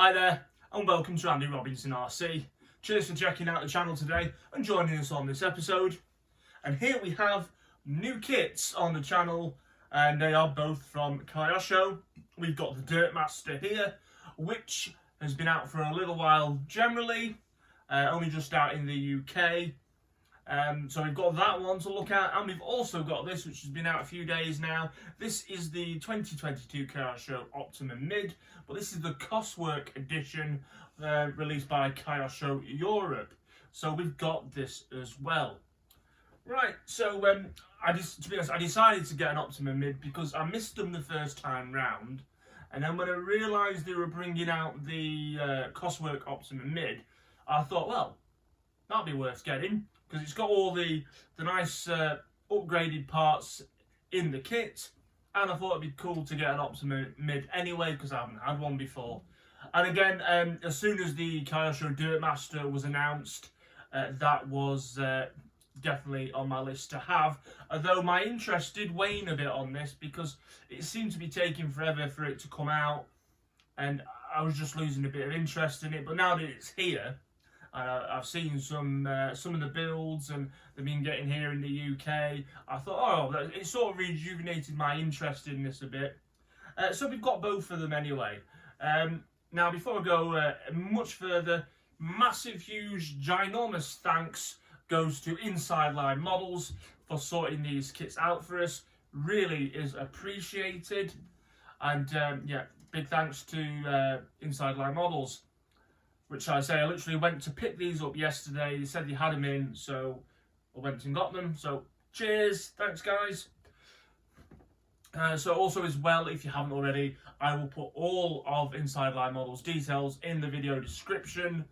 Hi there, and welcome to Andy Robinson RC. Cheers for checking out the channel today and joining us on this episode. And here we have new kits on the channel, and they are both from Kyosho. We've got the Dirtmaster here, which has been out for a little while generally, only just out in the UK. So we've got that one to look at, and we've also got this, which has been out a few days now. This is the 2022 Kyosho Optima Mid, but this is the Koswork Edition released by Kyosho Europe. So we've got this as well. Right, so to be honest, I decided to get an Optima Mid because I missed them the first time round, and then when I realised they were bringing out the Koswork Optima Mid, I thought, well, that'd be worth getting, because it's got all the nice upgraded parts in the kit, and I thought it'd be cool to get an Optima Mid anyway, because I haven't had one before. And again, as soon as the Kyosho Dirtmaster was announced, that was definitely on my list to have, although my interest did wane a bit on this, because it seemed to be taking forever for it to come out, and I was just losing a bit of interest in it. But now that it's here, I've seen some of the builds, and they've been getting here in the UK. I thought, oh, it sort of rejuvenated my interest in this a bit. So we've got both of them anyway. Now, before I go much further, massive, huge, ginormous thanks goes to Inside Line Models for sorting these kits out for us. Really is appreciated. And yeah, big thanks to Inside Line Models. Which I literally went to pick these up yesterday. They said they had them in, so I went and got them. So cheers, thanks guys. So also as well, if you haven't already, I will put all of Inside Line Models details in the video description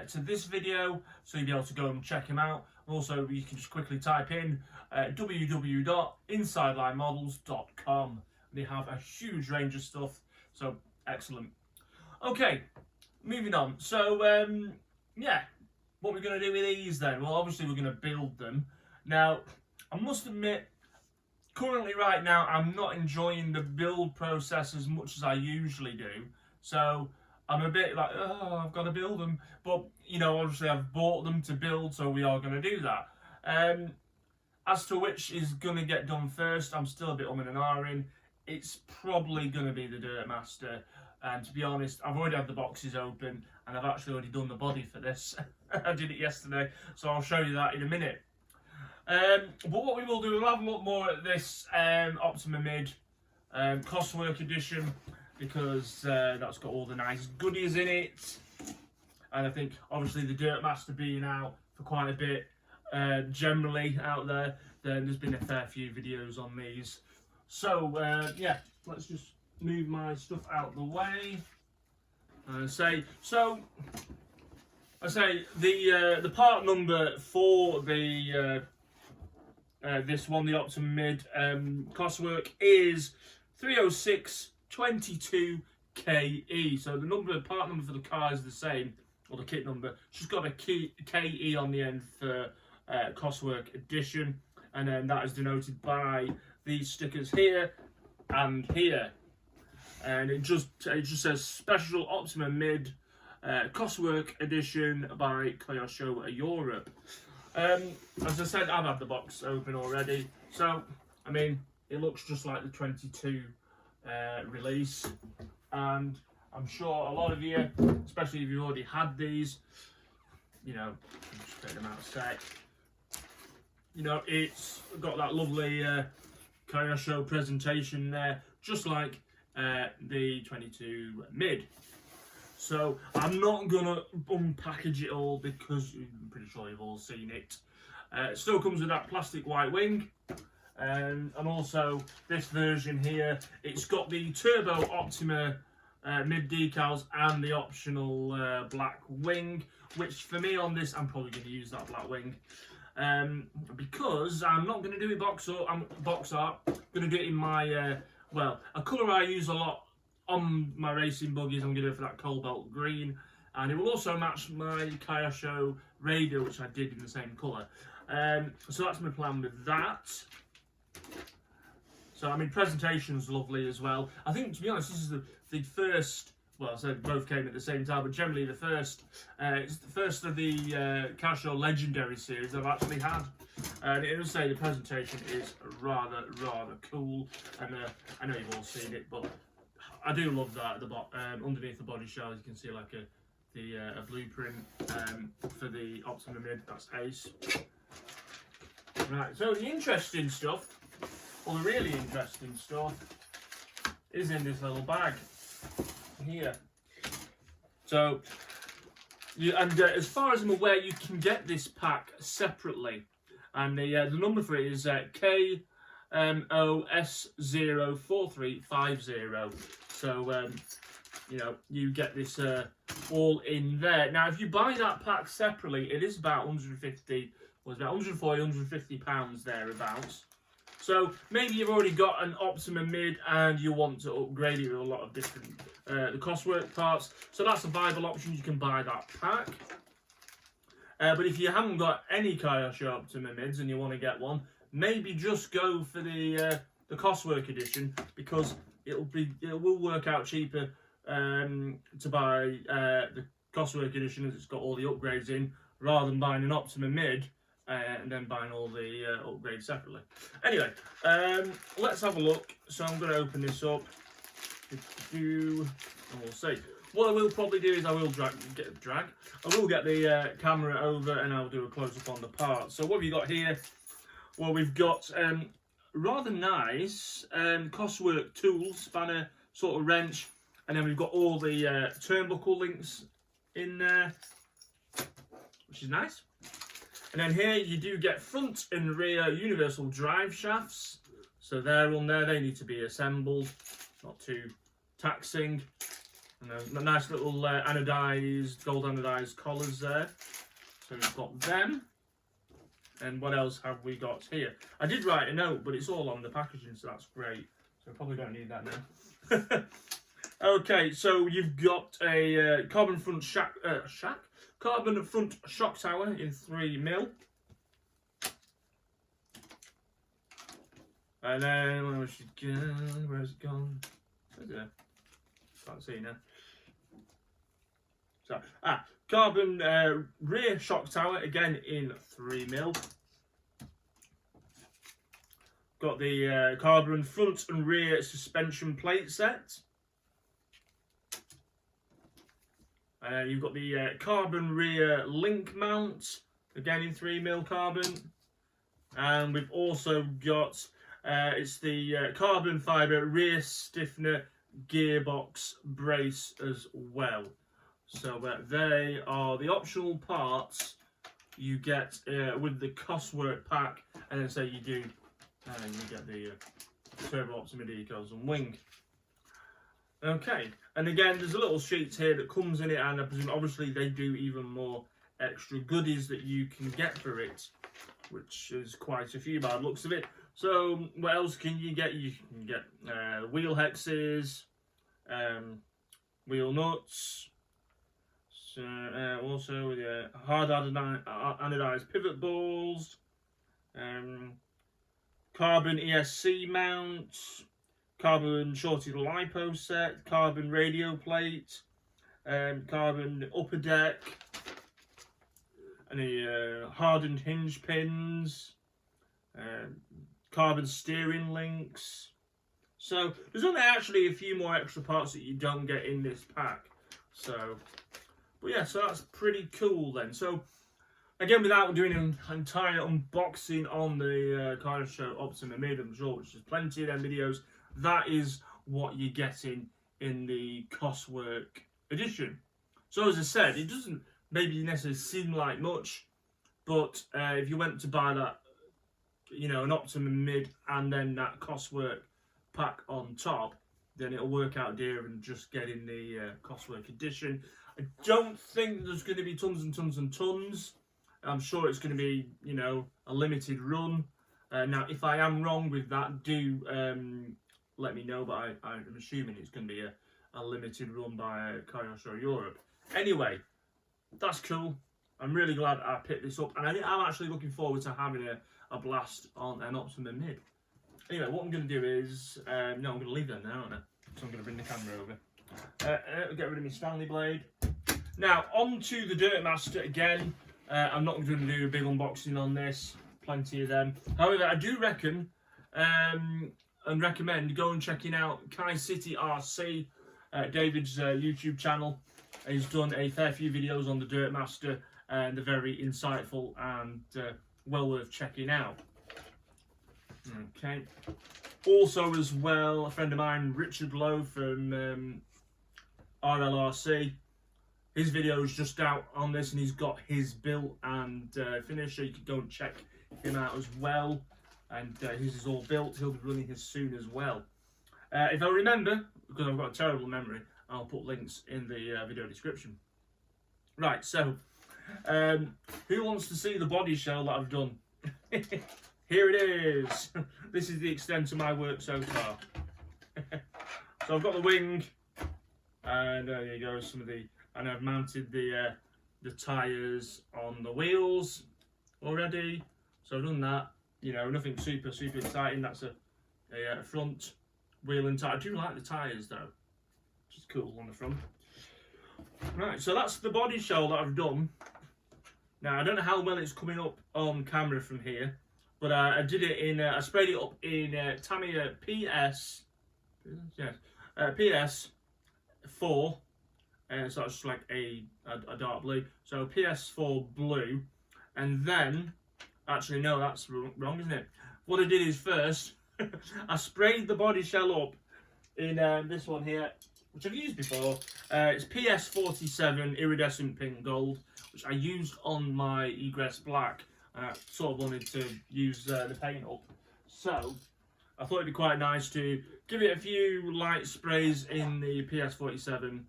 to this video, so you'll be able to go and check them out. Also, you can just quickly type in www.insidelinemodels.com. They have a huge range of stuff, so excellent. Okay. Moving on, so yeah, what we're going to do with these then? Well, obviously we're going to build them. Now, I must admit, currently right now, I'm not enjoying the build process as much as I usually do. So, I'm a bit like, oh, I've got to build them. But, you know, obviously I've bought them to build, so we are going to do that. As to which is going to get done first, I'm still a bit umming and ahhing. It's probably going to be the Dirtmaster. And to be honest, I've already had the boxes open, and I've actually already done the body for this. I did it yesterday, so I'll show you that in a minute. But what we will do, we'll have a look more at this Optima Mid Koswork Edition, because that's got all the nice goodies in it. And I think, obviously, the Dirtmaster being out for quite a bit, generally out there, then there's been a fair few videos on these. So, yeah, let's just move my stuff out the way. The part number for the this one, the Optima Mid Koswork, is 30622KE. So the part number for the car is the same, or the kit number. It's just got a KE on the end for Koswork Edition, and then that is denoted by these stickers here and here. And it just says Special Optima Mid Koswork Edition by Kyosho Europe. As I said, I've had the box open already. So, I mean, it looks just like the 22 release. And I'm sure a lot of you, especially if you've already had these, you know, I'll just take them out a sec. You know, it's got that lovely Kyosho presentation there, just like the 22 Mid. So I'm not gonna unpackage it all, because I'm pretty sure you've all seen it. It still comes with that plastic white wing, and also this version here, it's got the Turbo Optima Mid decals and the optional black wing, which for me on this, I'm probably going to use that black wing. Because I'm not going to do it box art, I'm going to do it in my well, a colour I use a lot on my racing buggies. I'm going to go for that cobalt green, and it will also match my Kyosho radio, which I did in the same colour. So that's my plan with that. So I mean, presentation's lovely as well. I think, to be honest, this is the first well, I said both came at the same time, but generally it's the first of the Kyosho Legendary series I've actually had. And it does say the presentation is rather cool, and I know you've all seen it, but I do love that at the underneath the body shell. You can see like a blueprint for the Optima Mid. That's ace. Right, so the interesting stuff, or the really interesting stuff, is in this little bag here. So, as far as I'm aware, you can get this pack separately, and the number for it is KOS04350. So, you know, you get this all in there. Now, if you buy that pack separately, it is about 150. Was about 140, 150 pounds thereabouts. So maybe you've already got an Optima Mid and you want to upgrade it with a lot of different the Koswork parts. So that's a viable option. You can buy that pack. But if you haven't got any Kyosho Optima Mids and you want to get one, maybe just go for the Koswork Edition, because it will work out cheaper to buy the Koswork Edition, as it's got all the upgrades in, rather than buying an Optima Mid and then buying all the upgrades separately. Anyway, let's have a look. So I'm going to open this up, and we'll see. What I will probably do is I will get the camera over and I'll do a close-up on the parts. So what have you got here? Well, we've got rather nice Koswork tools, spanner, sort of wrench, and then we've got all the turnbuckle links in there, which is nice. And then here you do get front and rear universal drive shafts. So they're on there, they need to be assembled, not too taxing. And a nice little anodized, gold anodized collars there. So we've got them. And what else have we got here? I did write a note, but it's all on the packaging, so that's great. So I probably don't need that now. Okay, so you've got a carbon front carbon front shock tower in 3mm. And then where has it gone? Where's it gone? Where's it? Can't see now. So carbon rear shock tower again in 3mm. Got the carbon front and rear suspension plate set. You've got the carbon rear link mount, again in 3mm carbon. And we've also got, it's the carbon fibre rear stiffener gearbox brace as well. So they are the optional parts you get with the Koswork pack. And then say you do, you get the Turbo Optima decals and wing. Okay, and again, there's a little sheet here that comes in it, and I presume obviously they do even more extra goodies that you can get for it, which is quite a few by the looks of it. So what else can you get? You can get wheel hexes, wheel nuts, so, also hard anodized pivot balls, carbon ESC mount, carbon shorted lipo set, carbon radio plate, carbon upper deck, any hardened hinge pins, carbon steering links. So there's only actually a few more extra parts that you don't get in this pack. So, but yeah, so that's pretty cool then. So again, without doing an entire unboxing on the Kyosho Optima Mid, I'm sure, which is plenty of them videos, that is what you're getting in the Koswork Edition. So as I said, it doesn't maybe necessarily seem like much, but if you went to buy that, you know, an Optima Mid and then that Koswork pack on top, then it'll work out dearer than just getting the Koswork Edition. I don't think there's going to be tons and tons and tons. I'm sure it's going to be, you know, a limited run. Now, if I am wrong with that, do let me know, but I'm assuming it's going to be a limited run by Kyosho Europe. Anyway, that's cool. I'm really glad I picked this up, and I'm actually looking forward to having a blast on an Optima Mid. Anyway, what I'm going to do is, no, I'm going to leave them now, aren't I? So I'm going to bring the camera over. Get rid of my Stanley blade. Now, on to the Dirtmaster again. I'm not going to do a big unboxing on this. Plenty of them. However, I do reckon and recommend going and checking out Kai City RC, David's YouTube channel. He's done a fair few videos on the Dirtmaster, and they're very insightful and well worth checking out. Okay. Also, as well, a friend of mine, Richard Lowe from RLRC. His video is just out on this, and he's got his built and finished, so you can go and check him out as well. And his is all built. He'll be running his soon as well. If I remember, because I've got a terrible memory, I'll put links in the video description. Right, so who wants to see the body shell that I've done? Here it is. This is the extent of my work so far. So I've got the wing, and there you go. Some of the, and I've mounted the tyres on the wheels already. So I've done that. You know, nothing super exciting. That's a front wheel and tyre. I do like the tyres though, which is cool on the front. Right, so that's the body shell that I've done. Now I don't know how well it's coming up on camera from here, but I did it in. I sprayed it up in Tamiya PS4, so that's just like a dark blue. So PS4 blue, and then. Actually, no, that's wrong, isn't it? What I did is first, I sprayed the body shell up in this one here, which I've used before. It's PS47 Iridescent Pink Gold, which I used on my Egress Black. And I sort of wanted to use the paint up. So, I thought it'd be quite nice to give it a few light sprays in the PS47.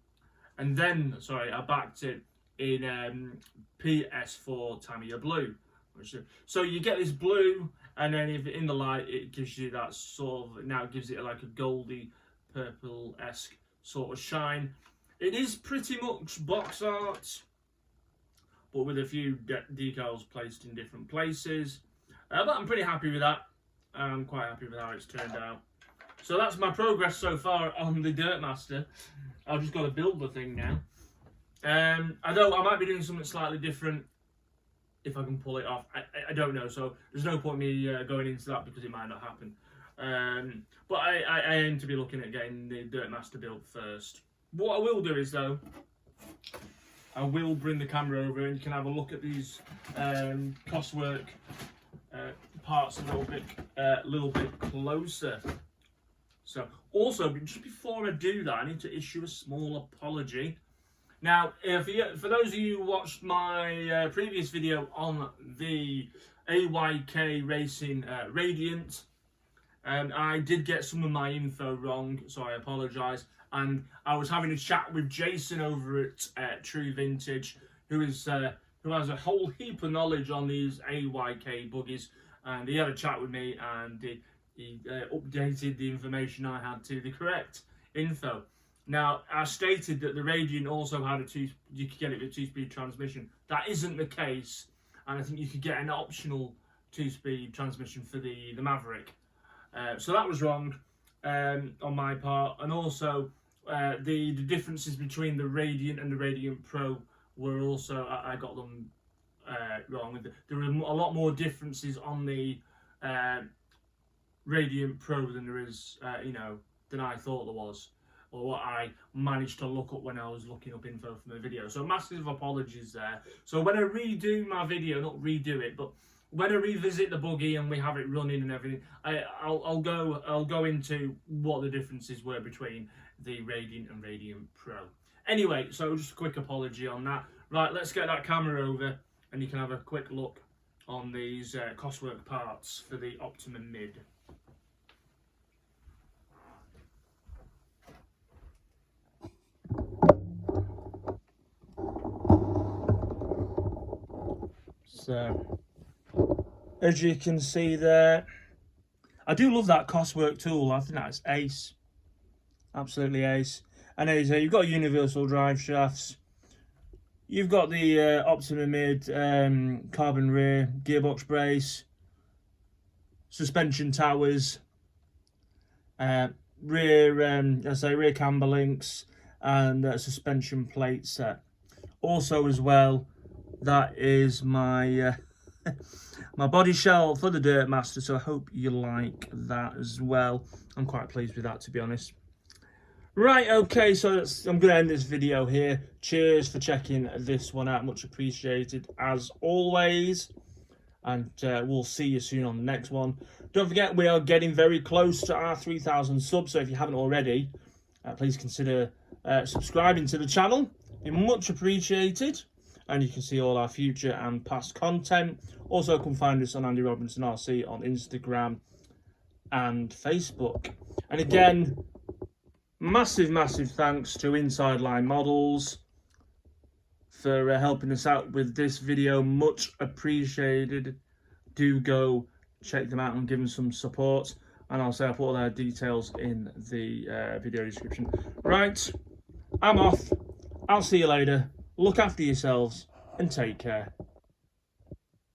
And then, sorry, I backed it in PS4 Tamiya Blue. So you get this blue, and then if in the light it gives you that sort of, now it gives it like a goldy purple-esque sort of shine. It is pretty much box art, but with a few decals placed in different places. But I'm pretty happy with that. I'm quite happy with how it's turned out. So that's my progress so far on the Dirtmaster. I've just got to build the thing now. Although I might be doing something slightly different. If I can pull it off, I don't know, so there's no point me going into that because it might not happen. But I aim to be looking at getting the Dirtmaster built first. What I will do is, though, I will bring the camera over and you can have a look at these Koswork parts a little bit closer. So, also, just before I do that, I need to issue a small apology. Now, for those of you who watched my previous video on the AYK Racing Radiant, I did get some of my info wrong, so I apologise. And I was having a chat with Jason over at True Vintage, who has a whole heap of knowledge on these AYK buggies, and he had a chat with me, and he updated the information I had to the correct info. Now, I stated that the Radiant also had you could get it with a 2-speed transmission. That isn't the case, and I think you could get an optional 2-speed transmission for the Maverick. So that was wrong on my part, and also the differences between the Radiant and the Radiant Pro were also, I got them wrong. There were a lot more differences on the Radiant Pro than there is, than I thought there was. Or what I managed to look up when I was looking up info for my video. So massive apologies there. So when I redo my video, not redo it, but when I revisit the buggy and we have it running and everything, I'll go into what the differences were between the Radiant and Radiant Pro. Anyway, so just a quick apology on that. Right, let's get that camera over and you can have a quick look on these Koswork parts for the Optima Mid. So, as you can see there, I do love that Koswork tool. I think that's ace. Absolutely ace. And as you've got universal drive shafts. You've got the Optima Mid carbon rear gearbox brace, suspension towers, rear camber links, and suspension plate set. Also as well, that is my my body shell for the Dirtmaster, so I hope you like that as well. I'm quite pleased with that, to be honest. Right, okay, so I'm going to end this video here. Cheers for checking this one out, much appreciated as always. And we'll see you soon on the next one. Don't forget, we are getting very close to our 3,000 subs, so if you haven't already, please consider subscribing to the channel. It's much appreciated. And you can see all our future and past content. Also, come find us on Andy Robinson RC on Instagram and Facebook. And again, massive thanks to Inside Line Models for helping us out with this video. Much appreciated. Do go check them out and give them some support. And I'll put all their details in the video description. Right, I'm off. I'll see you later. Look after yourselves and take care.